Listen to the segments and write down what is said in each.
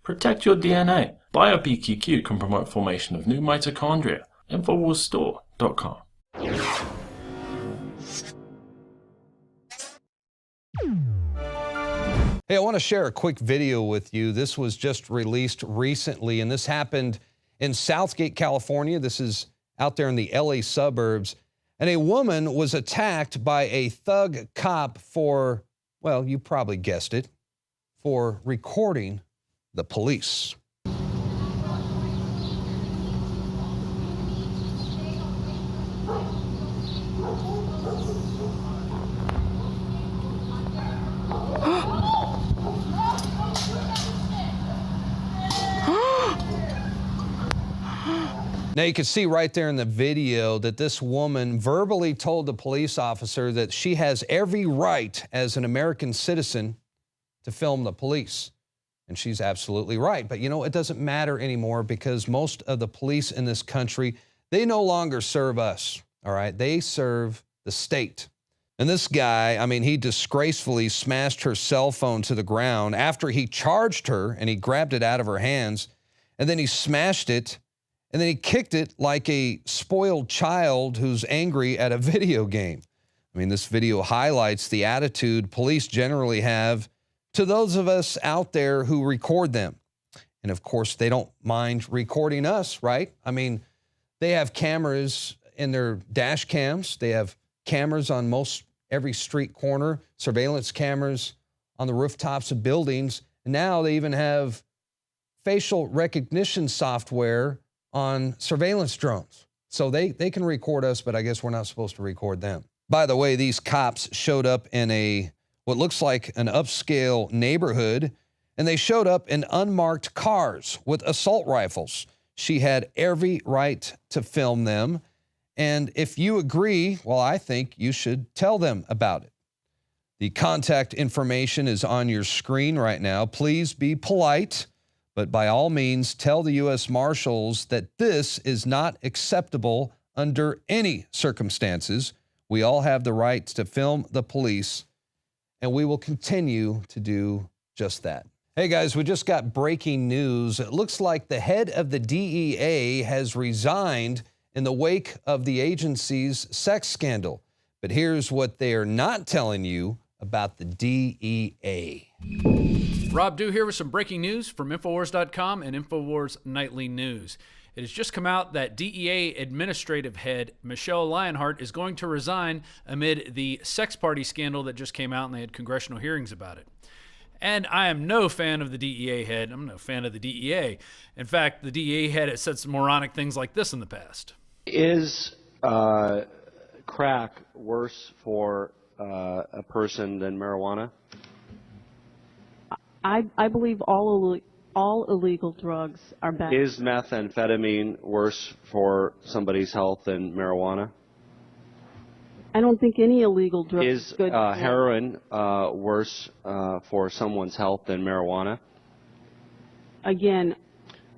Protect your DNA. BioPQQ can promote formation of new mitochondria. Infowarsstore.com. Hey, I want to share a quick video with you. This was just released recently, and this happened in Southgate, California. This is out there in the LA suburbs. And a woman was attacked by a thug cop for, well, you probably guessed it, for recording the police. Now, you can see right there in the video that this woman verbally told the police officer that she has every right as an American citizen to film the police. And she's absolutely right. But, you know, it doesn't matter anymore because most of the police in this country, they no longer serve us, all right? They serve the state. And this guy, I mean, he disgracefully smashed her cell phone to the ground after he charged her and he grabbed it out of her hands, and then he smashed it. And then he kicked it like a spoiled child who's angry at a video game. I mean, this video highlights the attitude police generally have to those of us out there who record them. And of course, they don't mind recording us, right? I mean, they have cameras in their dash cams. They have cameras on most every street corner, surveillance cameras on the rooftops of buildings. And now they even have facial recognition software on surveillance drones. So they can record us, but I guess we're not supposed to record them. By the way, these cops showed up in what looks like an upscale neighborhood, and they showed up in unmarked cars with assault rifles. She had every right to film them. And if you agree, well, I think you should tell them about it. The contact information is on your screen right now. Please be polite. But by all means, tell the U.S. Marshals that this is not acceptable under any circumstances. We all have the right to film the police, and we will continue to do just that. Hey guys, we just got breaking news. It looks like the head of the DEA has resigned in the wake of the agency's sex scandal. But here's what they are not telling you about the DEA. Rob Dew here with some breaking news from Infowars.com and Infowars Nightly News. It has just come out that DEA Administrative Head Michelle Lionheart is going to resign amid the sex party scandal that just came out, and they had congressional hearings about it. And I am no fan of the DEA head. I'm no fan of the DEA. In fact, the DEA head has said some moronic things like this in the past. Is crack worse for a person than marijuana? I believe all illegal drugs are bad. Is methamphetamine worse for somebody's health than marijuana? I don't think any illegal drug is good. Heroin worse for someone's health than marijuana? Again,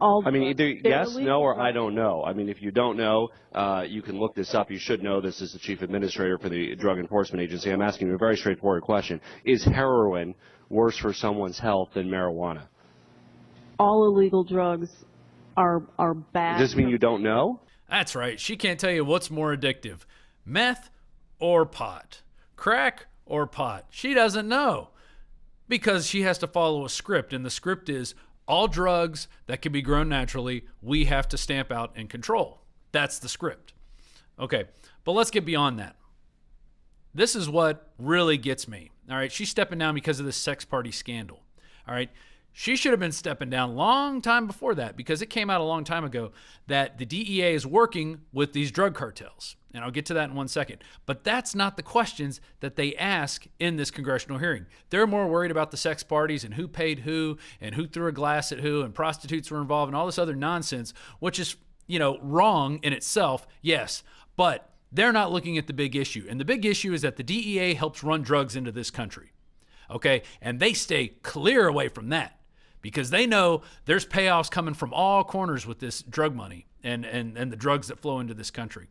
I mean, either yes, no, or drugs. I don't know. I mean, if you don't know, you can look this up. You should know this as the chief administrator for the Drug Enforcement Agency. I'm asking you a very straightforward question. Is heroin worse for someone's health than marijuana? All illegal drugs are bad. Does this mean you don't know? That's right. She can't tell you what's more addictive, meth or pot, crack or pot. She doesn't know because she has to follow a script, and the script is all drugs that can be grown naturally, we have to stamp out and control. That's the script. Okay, but let's get beyond that. This is what really gets me. All right, she's stepping down because of this sex party scandal. All right, she should have been stepping down a long time before that because it came out a long time ago that the DEA is working with these drug cartels. And I'll get to that in 1 second. But that's not the questions that they ask in this congressional hearing. They're more worried about the sex parties and who paid who and who threw a glass at who and prostitutes were involved and all this other nonsense, which is, wrong in itself, yes. But they're not looking at the big issue. And the big issue is that the DEA helps run drugs into this country. Okay? And they stay clear away from that because they know there's payoffs coming from all corners with this drug money and the drugs that flow into this country.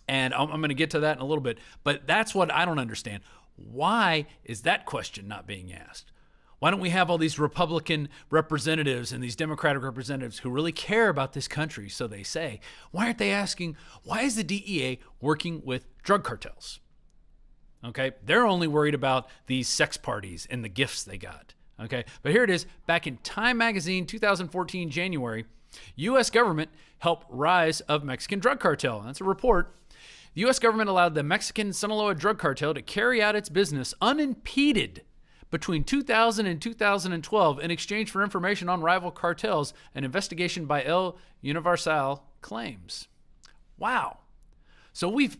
And I'm going to get to that in a little bit. But that's what I don't understand. Why is that question not being asked? Why don't we have all these Republican representatives and these Democratic representatives who really care about this country, so they say? Why aren't they asking, why is the DEA working with drug cartels? Okay, they're only worried about these sex parties and the gifts they got. Okay, but here it is. Back in Time Magazine, 2014, January, U.S. government helped rise of Mexican drug cartel. That's a report. The U.S. government allowed the Mexican Sinaloa drug cartel to carry out its business unimpeded between 2000 and 2012 in exchange for information on rival cartels, an investigation by El Universal claims. Wow. So we've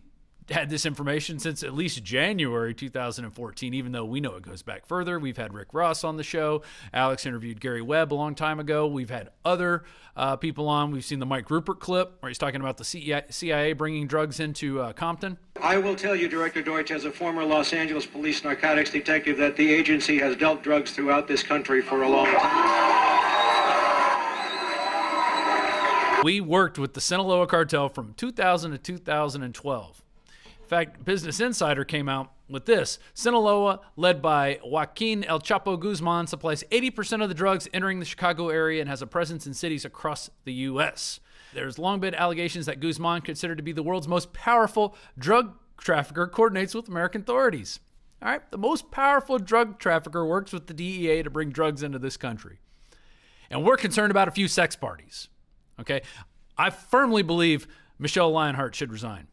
had this information since at least January 2014, even though we know it goes back further. We've had Rick Ross on the show. Alex interviewed Gary Webb a long time ago. We've had other people on. We've seen the Mike Rupert clip where he's talking about the CIA bringing drugs into Compton. I will tell you, Director Deutsch, as a former Los Angeles police narcotics detective, that the agency has dealt drugs throughout this country for a long time. We worked with the Sinaloa cartel from 2000 to 2012. In fact, Business Insider came out with this. Sinaloa, led by Joaquin El Chapo Guzman, supplies 80% of the drugs entering the Chicago area and has a presence in cities across the U.S. There's long been allegations that Guzman, considered to be the world's most powerful drug trafficker, coordinates with American authorities. All right, the most powerful drug trafficker works with the DEA to bring drugs into this country. And we're concerned about a few sex parties. Okay, I firmly believe Michelle Lionheart should resign.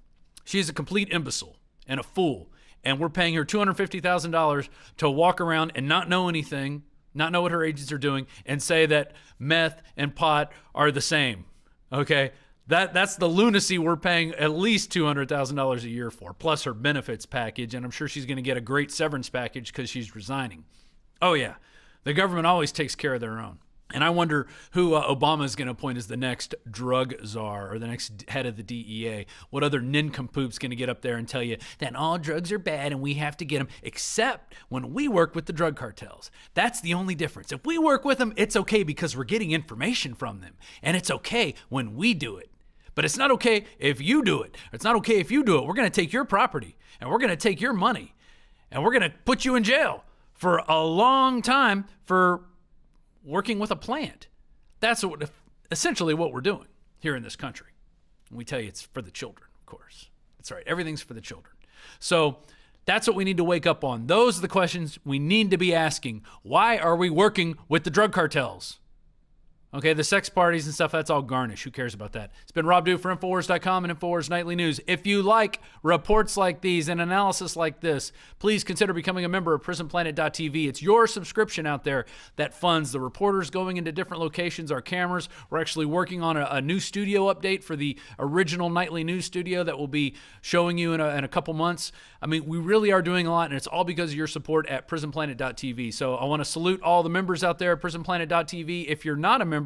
She's a complete imbecile and a fool, and we're paying her $250,000 to walk around and not know anything, not know what her agents are doing, and say that meth and pot are the same. Okay, that's the lunacy we're paying at least $200,000 a year for, plus her benefits package, and I'm sure she's going to get a great severance package because she's resigning. Oh yeah, the government always takes care of their own. And I wonder who Obama is going to appoint as the next drug czar or the next head of the DEA. What other nincompoop's going to get up there and tell you that all drugs are bad and we have to get them, except when we work with the drug cartels. That's the only difference. If we work with them, it's okay because we're getting information from them. And it's okay when we do it. But it's not okay if you do it. It's not okay if you do it. We're going to take your property and we're going to take your money and we're going to put you in jail for a long time for working with a plant. That's essentially what we're doing here in this country. And we tell you it's for the children, of course. That's right. Everything's for the children. So that's what we need to wake up on. Those are the questions we need to be asking. Why are we working with the drug cartels? Okay, the sex parties and stuff, that's all garnish. Who cares about that? It's been Rob Dew for Infowars.com and Infowars Nightly News. If you like reports like these and analysis like this, please consider becoming a member of PrisonPlanet.tv. It's your subscription out there that funds the reporters going into different locations, our cameras. We're actually working on a new studio update for the original Nightly News studio that we'll be showing you in a couple months. I mean, we really are doing a lot, and it's all because of your support at PrisonPlanet.tv. So I want to salute all the members out there at PrisonPlanet.tv. If you're not a member,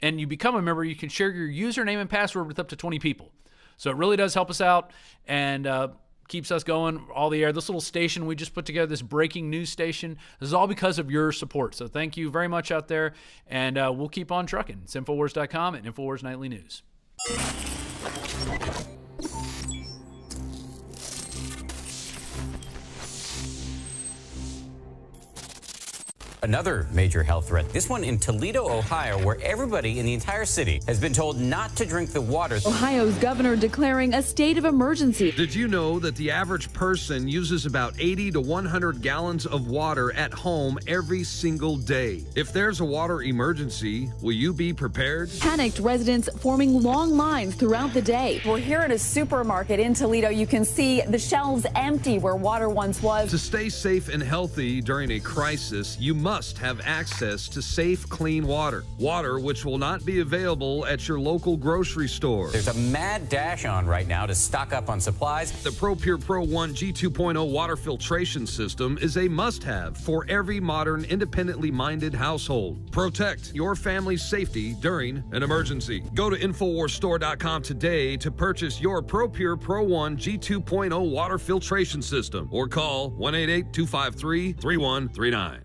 and you become a member, you can share your username and password with up to 20 people. So it really does help us out and keeps us going all the air. This little station we just put together, this breaking news station, this is all because of your support. So thank you very much out there, and we'll keep on trucking. It's Infowars.com and Infowars Nightly News. Another major health threat, this one in Toledo, Ohio, where everybody in the entire city has been told not to drink the water. Ohio's governor declaring a state of emergency. Did you know that the average person uses about 80 to 100 gallons of water at home every single day? If there's a water emergency, will you be prepared? Panicked residents forming long lines throughout the day. We're here at a supermarket in Toledo. You can see the shelves empty where water once was. To stay safe and healthy during a crisis, you must have access to safe, clean water. Water which will not be available at your local grocery store. There's a mad dash on right now to stock up on supplies. The ProPure Pro 1 G2.0 water filtration system is a must-have for every modern, independently minded household. Protect your family's safety during an emergency. Go to InfoWarsStore.com today to purchase your ProPure Pro 1 G2.0 water filtration system or call 1-888-253-3139.